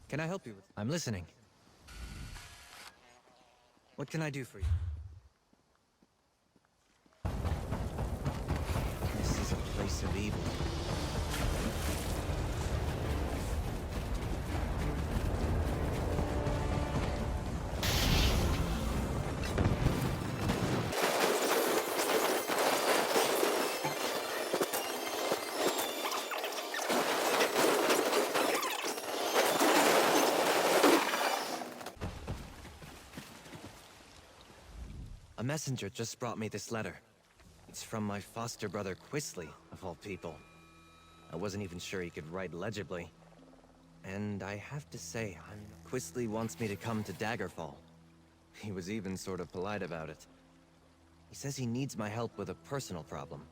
Can I help you with? I'm listening. What can I do for you? This is a place of evil. A messenger just brought me this letter. It's from my foster brother Quisley, of all people. I wasn't even sure he could write legibly. And I have to say, Quisley wants me to come to Daggerfall. He was even sort of polite about it. He says he needs my help with a personal problem.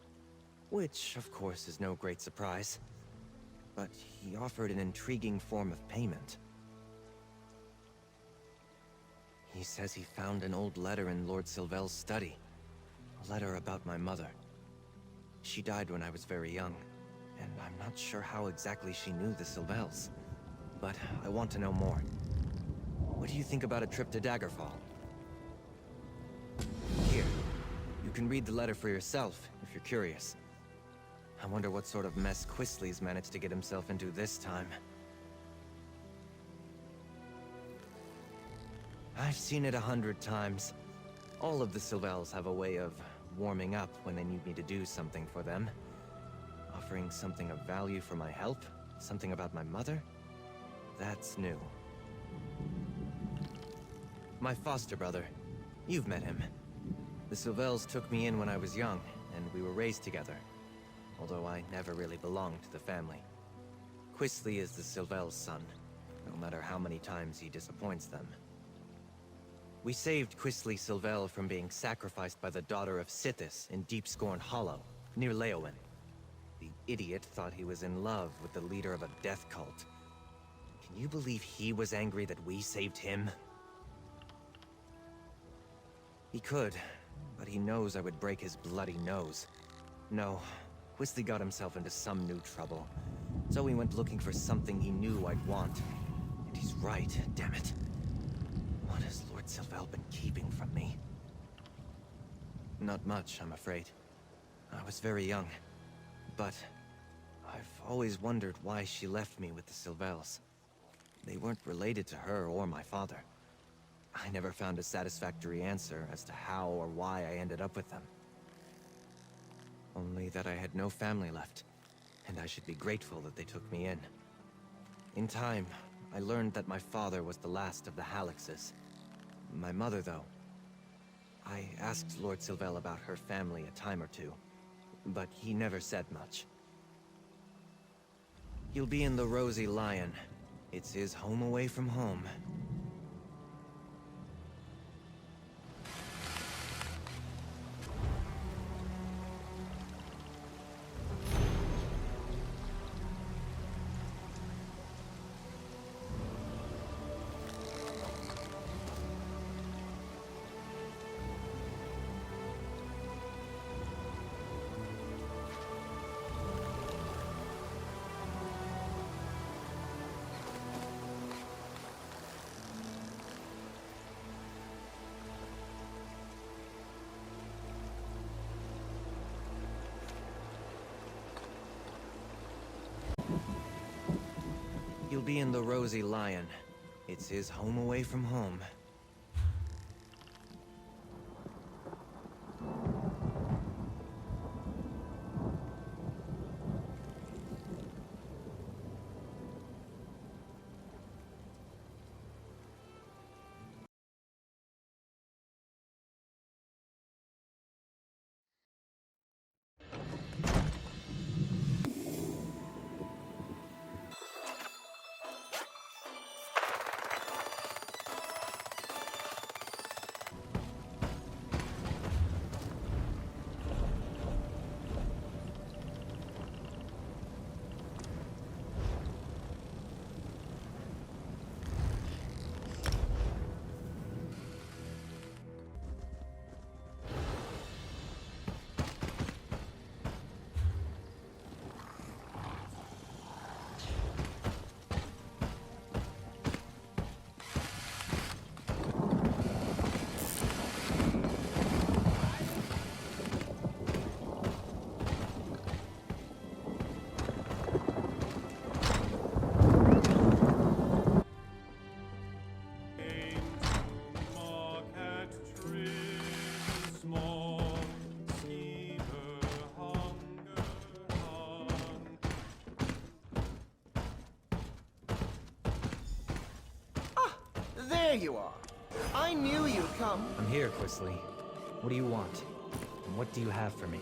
Which, of course, is no great surprise. But he offered an intriguing form of payment. He says he found an old letter in Lord Sylvel's study. A letter about my mother. She died when I was very young, and I'm not sure how exactly she knew the Sylvels. But I want to know more. What do you think about a trip to Daggerfall? Here, you can read the letter for yourself, if you're curious. I wonder what sort of mess Quisley's managed to get himself into this time. I've seen it 100 times. All of the Sylvels have a way of warming up when they need me to do something for them. Offering something of value for my help? Something about my mother? That's new. My foster brother. You've met him. The Sylvels took me in when I was young, and we were raised together. Although I never really belonged to the family. Quisley is the Sylvel's son, no matter how many times he disappoints them. We saved Quisley Sylvel from being sacrificed by the daughter of Sithis in Deepscorn Hollow, near Leowen. The idiot thought he was in love with the leader of a death cult. Can you believe he was angry that we saved him? He could, but he knows I would break his bloody nose. No, Quisley got himself into some new trouble. So he went looking for something he knew I'd want. And he's right, damn it. What has Lord Sylvel been keeping from me? Not much, I'm afraid. I was very young. But I've always wondered why she left me with the Sylvels. They weren't related to her or my father. I never found a satisfactory answer as to how or why I ended up with them. Only that I had no family left, and I should be grateful that they took me in. In time, I learned that my father was the last of the Halixes. My mother, though. I asked Lord Sylvel about her family a time or two, but he never said much. He'll be in the Rosy Lion. It's his home away from home. He'll be in the Rosy Lion. It's his home away from home. you are. I knew you'd come. I'm here, Quisly. What do you want? And what do you have for me?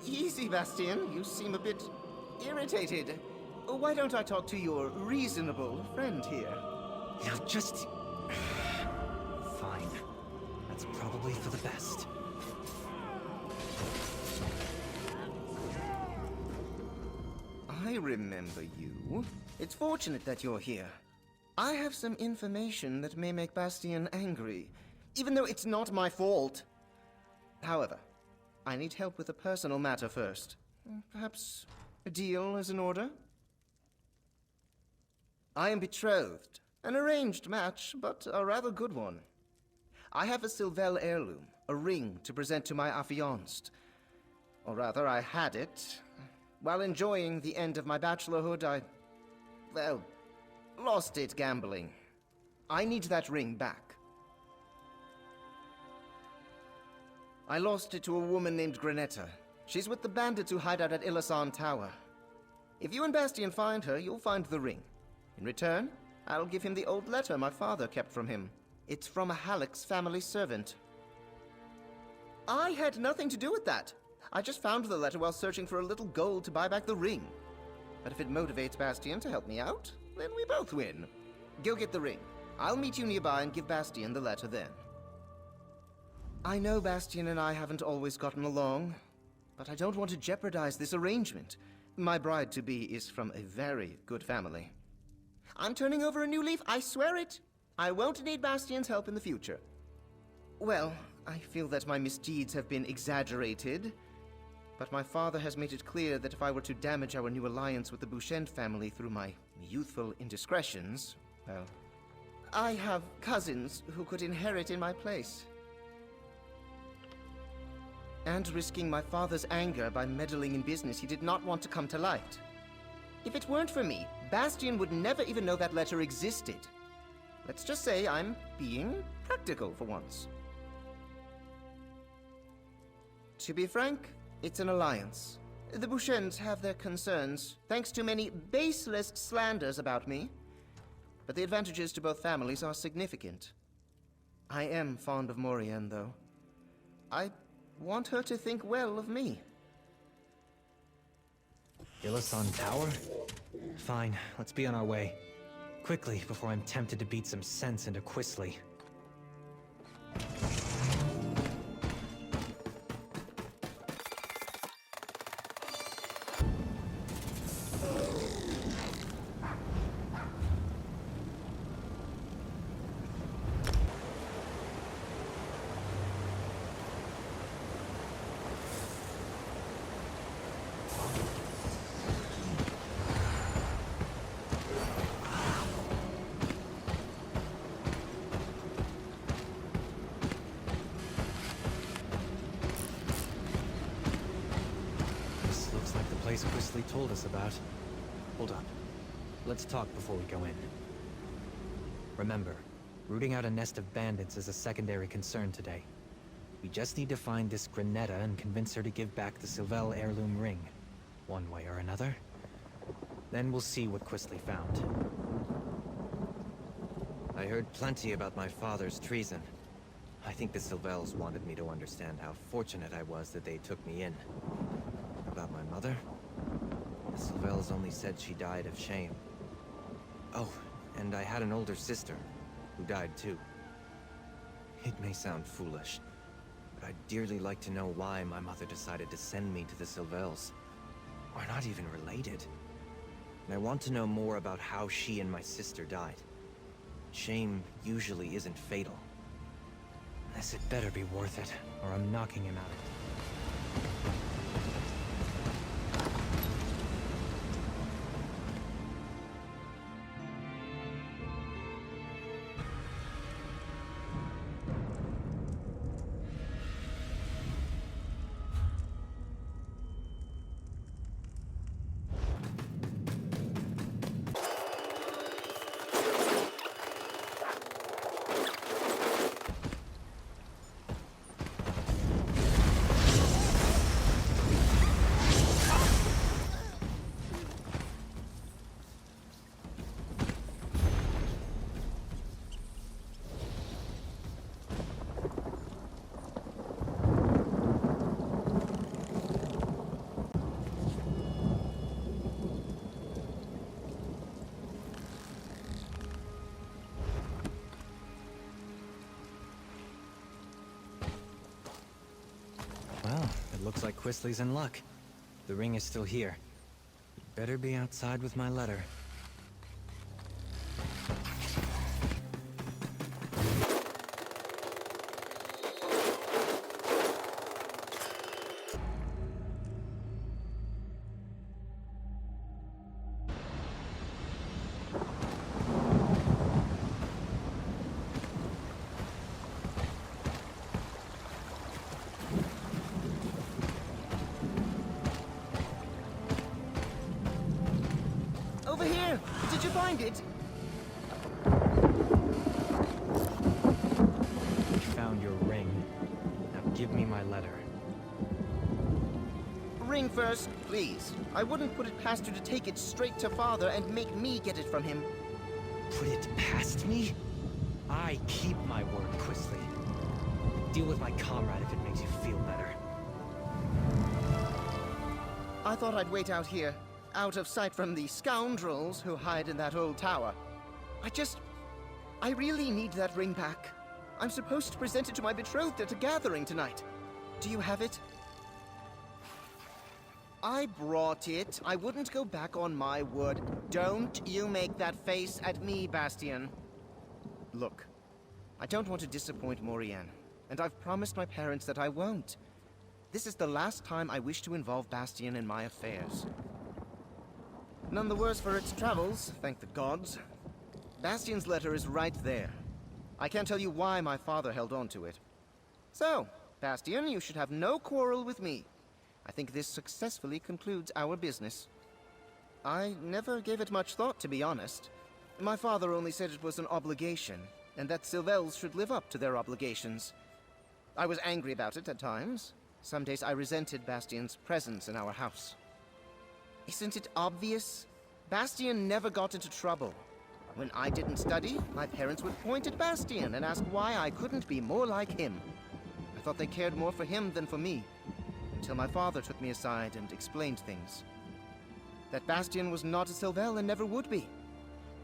Easy, Bastian. You seem a bit irritated. Why don't I talk to your reasonable friend here? Now just... Fine. That's probably for the best. I remember you. It's fortunate that you're here. I have some information that may make Bastian angry, even though it's not my fault. However, I need help with a personal matter first. Perhaps a deal is in order? I am betrothed. An arranged match, but a rather good one. I have a Sylvel heirloom, a ring to present to my affianced. Or rather, I had it. While enjoying the end of my bachelorhood, I... well, lost it gambling. I need that ring back. I lost it to a woman named Granetta. She's with the bandits who hide out at Ilasan Tower. If you and Bastian find her, you'll find the ring. In return, I'll give him the old letter my father kept from him. It's from a Halleck's family servant. I had nothing to do with that. I just found the letter while searching for a little gold to buy back the ring. But if it motivates Bastian to help me out, then we both win. Go get the ring. I'll meet you nearby and give Bastian the letter then. I know Bastian and I haven't always gotten along, but I don't want to jeopardize this arrangement. My bride-to-be is from a very good family. I'm turning over a new leaf, I swear it. I won't need Bastian's help in the future. Well, I feel that my misdeeds have been exaggerated, but my father has made it clear that if I were to damage our new alliance with the Bouchent family through my youthful indiscretions, well, I have cousins who could inherit in my place. And risking my father's anger by meddling in business he did not want to come to light. If it weren't for me, Bastian would never even know that letter existed. Let's just say I'm being practical for once. To be frank, it's an alliance. The Bouchents have their concerns, thanks to many baseless slanders about me. But the advantages to both families are significant. I am fond of Morian, though. I want her to think well of me. Ilasan Tower? Fine, let's be on our way. Quickly, before I'm tempted to beat some sense into Quisly. Place Quisly told us about. Hold up. Let's talk before we go in. Remember, rooting out a nest of bandits is a secondary concern today. We just need to find this Granetta and convince her to give back the Sylvel heirloom ring, one way or another. Then we'll see what Quisly found. I heard plenty about my father's treason. I think the Sylvels wanted me to understand how fortunate I was that they took me in. About my mother? The Sylvels only said she died of shame. Oh, and I had an older sister, who died too. It may sound foolish, but I'd dearly like to know why my mother decided to send me to the Sylvels. We're not even related. And I want to know more about how she and my sister died. Shame usually isn't fatal. This had better be worth it, or I'm knocking him out. looks like Quisley's in luck. The ring is still here. Better be outside with my letter. Over here! Did you find it? You found your ring. Now give me my letter. Ring first, please. I wouldn't put it past you to take it straight to Father and make me get it from him. Put it past me? I keep my word, Quisley. Deal with my comrade if it makes you feel better. I thought I'd wait out here, out of sight from the scoundrels who hide in that old tower. I really need that ring back. I'm supposed to present it to my betrothed at a gathering tonight. Do you have it? I brought it. I wouldn't go back on my word. Don't you make that face at me, Bastian. Look, I don't want to disappoint Morianne, and I've promised my parents that I won't. This is the last time I wish to involve Bastian in my affairs. None the worse for its travels, thank the gods. Bastian's letter is right there. I can't tell you why my father held on to it. So, Bastian, you should have no quarrel with me. I think this successfully concludes our business. I never gave it much thought, to be honest. My father only said it was an obligation, and that Sylvels should live up to their obligations. I was angry about it at times. Some days I resented Bastian's presence in our house. Isn't it obvious? Bastian never got into trouble. When I didn't study, my parents would point at Bastian and ask why I couldn't be more like him. I thought they cared more for him than for me, until my father took me aside and explained things. That Bastian was not a Sylvel and never would be.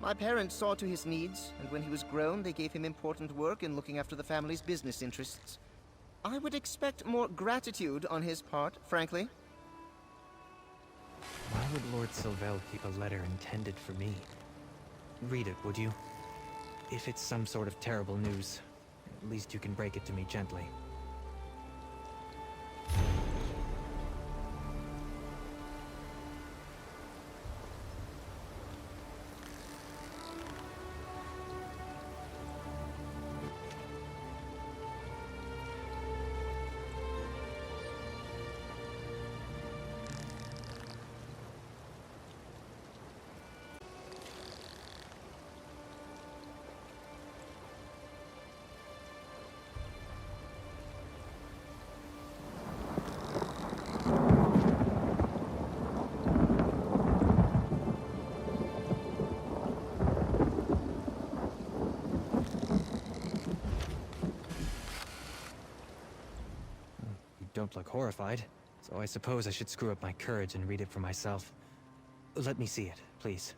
My parents saw to his needs, and when he was grown, they gave him important work in looking after the family's business interests. I would expect more gratitude on his part, frankly. Why would Lord Sylvel keep a letter intended for me? Read it, would you? If it's some sort of terrible news, at least you can break it to me gently. Don't look horrified, so I suppose I should screw up my courage and read it for myself. Let me see it, please.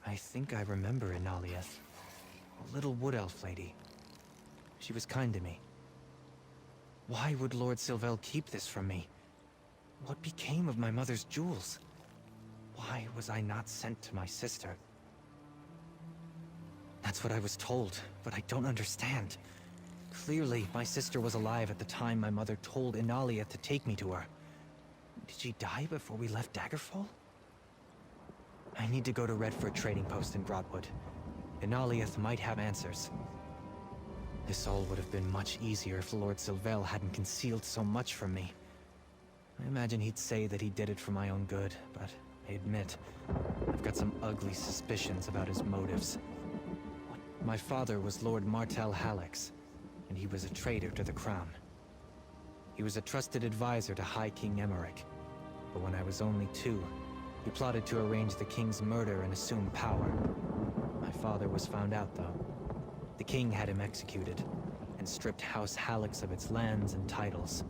I think I remember Inaliath. A little wood elf lady. She was kind to me. Why would Lord Sylvel keep this from me? What became of my mother's jewels? Why was I not sent to my sister? That's what I was told, but I don't understand. Clearly, my sister was alive at the time my mother told Inaliath to take me to her. Did she die before we left Daggerfall? I need to go to Redford Trading Post in Broadwood. Inaliath might have answers. This all would have been much easier if Lord Sylvel hadn't concealed so much from me. I imagine he'd say that he did it for my own good, but I admit, I've got some ugly suspicions about his motives. My father was Lord Martel Hallex, and he was a traitor to the crown. He was a trusted advisor to High King Emmerich, but when I was only 2, he plotted to arrange the king's murder and assume power. My father was found out, though. The king had him executed, and stripped House Hallex of its lands and titles.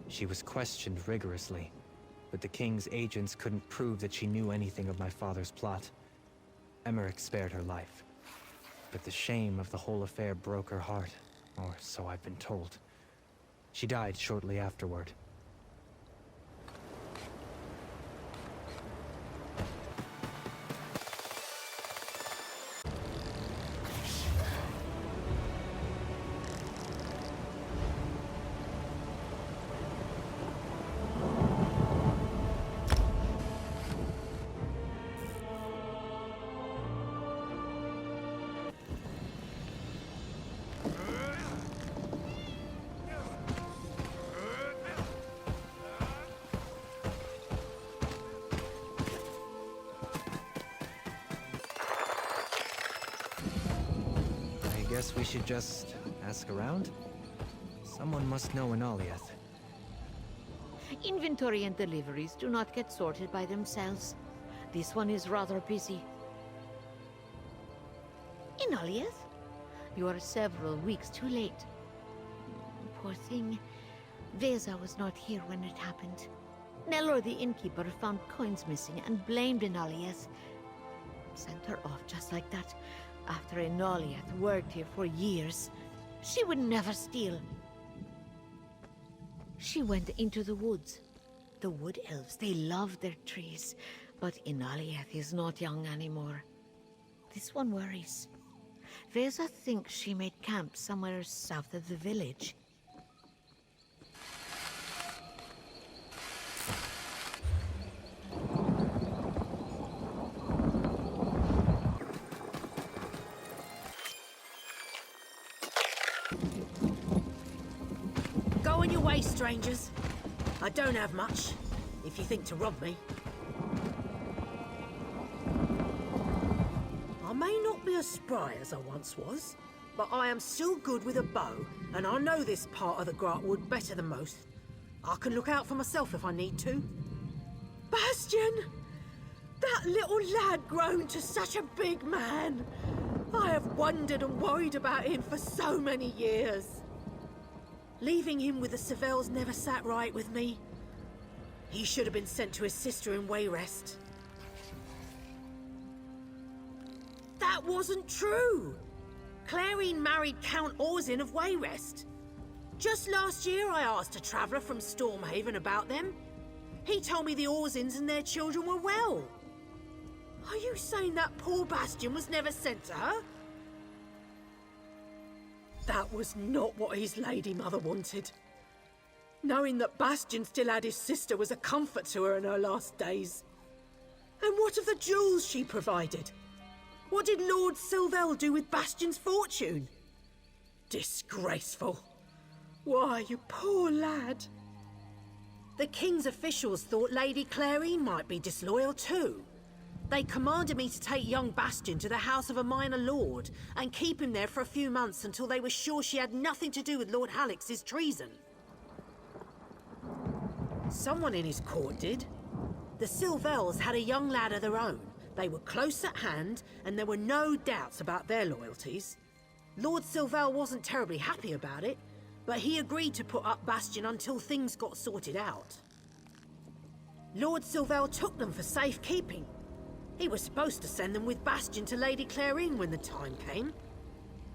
She was questioned rigorously, but the king's agents couldn't prove that she knew anything of my father's plot. Emmerich spared her life, but the shame of the whole affair broke her heart, or so I've been told. She died shortly afterward. I guess we should just ask around? Someone must know Enaliath. Inventory and deliveries do not get sorted by themselves. This one is rather busy. Enaliath? You are several weeks too late. Poor thing. Veza was not here when it happened. Nelor the innkeeper found coins missing and blamed Enaliath. Sent her off just like that. After Enaliath worked here for years, she would never steal. She went into the woods. The wood elves, they love their trees, but Enaliath is not young anymore. This one worries. Veza thinks she made camp somewhere south of the village. Go on your way, strangers. I don't have much, if you think to rob me. I may not be as spry as I once was, but I am still good with a bow, and I know this part of the Grantwood better than most. I can look out for myself if I need to. Bastian! That little lad grown to such a big man! I have wondered and worried about him for so many years. Leaving him with the Savels never sat right with me. He should have been sent to his sister in Wayrest. That wasn't true! Clarine married Count Orzin of Wayrest. Just last year I asked a traveller from Stormhaven about them. He told me the Orzins and their children were well. Are you saying that poor Bastian was never sent to her? That was not what his lady mother wanted. Knowing that Bastian still had his sister was a comfort to her in her last days. And what of the jewels she provided? What did Lord Sylvel do with Bastian's fortune? Disgraceful. Why, you poor lad. The king's officials thought Lady Clarine might be disloyal too. They commanded me to take young Bastian to the house of a minor lord and keep him there for a few months until they were sure she had nothing to do with Lord Halix's treason. Someone in his court did. The Sylvels had a young lad of their own. They were close at hand, and there were no doubts about their loyalties. Lord Sylvel wasn't terribly happy about it, but he agreed to put up Bastian until things got sorted out. Lord Sylvel took them for safekeeping. He was supposed to send them with Bastian to Lady Clarine when the time came,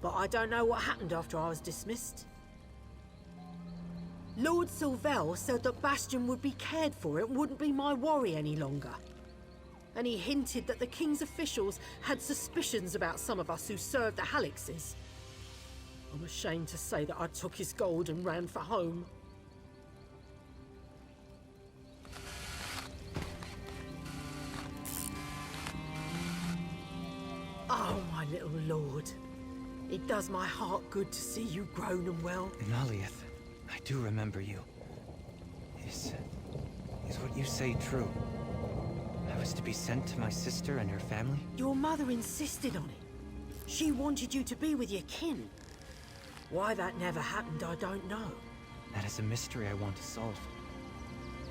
but I don't know what happened after I was dismissed. Lord Sylvel said that Bastian would be cared for, it wouldn't be my worry any longer. And he hinted that the king's officials had suspicions about some of us who served the Halixes. I'm ashamed to say that I took his gold and ran for home. Oh, my little lord. It does my heart good to see you grown and well. Enaliath, I do remember you. Is what you say true? I was to be sent to my sister and her family? Your mother insisted on it. She wanted you to be with your kin. Why that never happened, I don't know. That is a mystery I want to solve.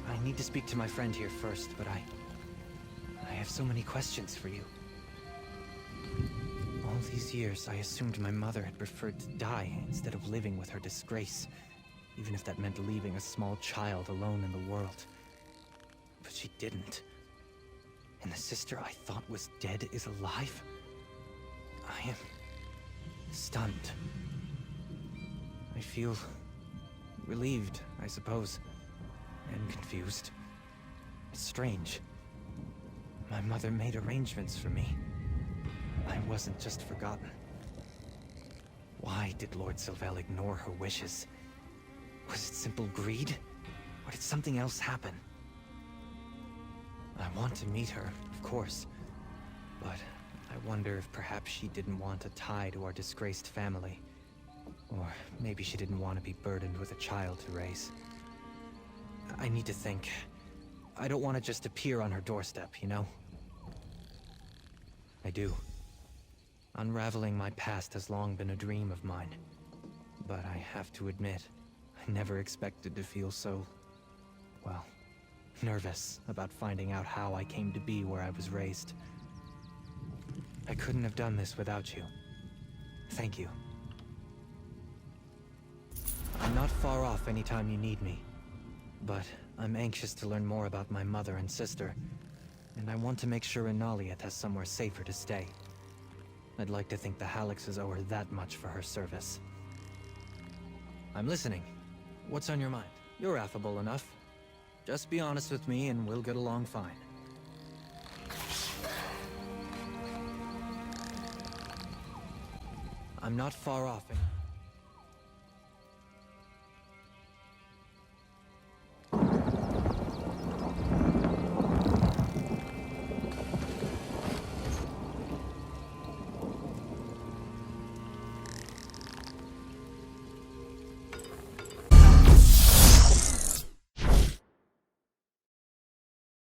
I need to speak to my friend here first, but I have so many questions for you. All these years, I assumed my mother had preferred to die instead of living with her disgrace, even if that meant leaving a small child alone in the world. But she didn't. And the sister I thought was dead is alive? I am stunned. I feel Relieved, I suppose. And confused. It's strange. My mother made arrangements for me. I wasn't just forgotten. Why did Lord Sylvel ignore her wishes? Was it simple greed? Or did something else happen? I want to meet her, of course. But I wonder if perhaps she didn't want a tie to our disgraced family. Or maybe she didn't want to be burdened with a child to raise. I need to think. I don't want to just appear on her doorstep, you know? I do. Unraveling my past has long been a dream of mine. But I have to admit, I never expected to feel so, well, nervous about finding out how I came to be where I was raised. I couldn't have done this without you. Thank you. I'm not far off anytime you need me, but I'm anxious to learn more about my mother and sister, and I want to make sure Inaliath has somewhere safer to stay. I'd like to think the Halixes owe her that much for her service. I'm listening. What's on your mind? You're affable enough. Just be honest with me and we'll get along fine. I'm not far off.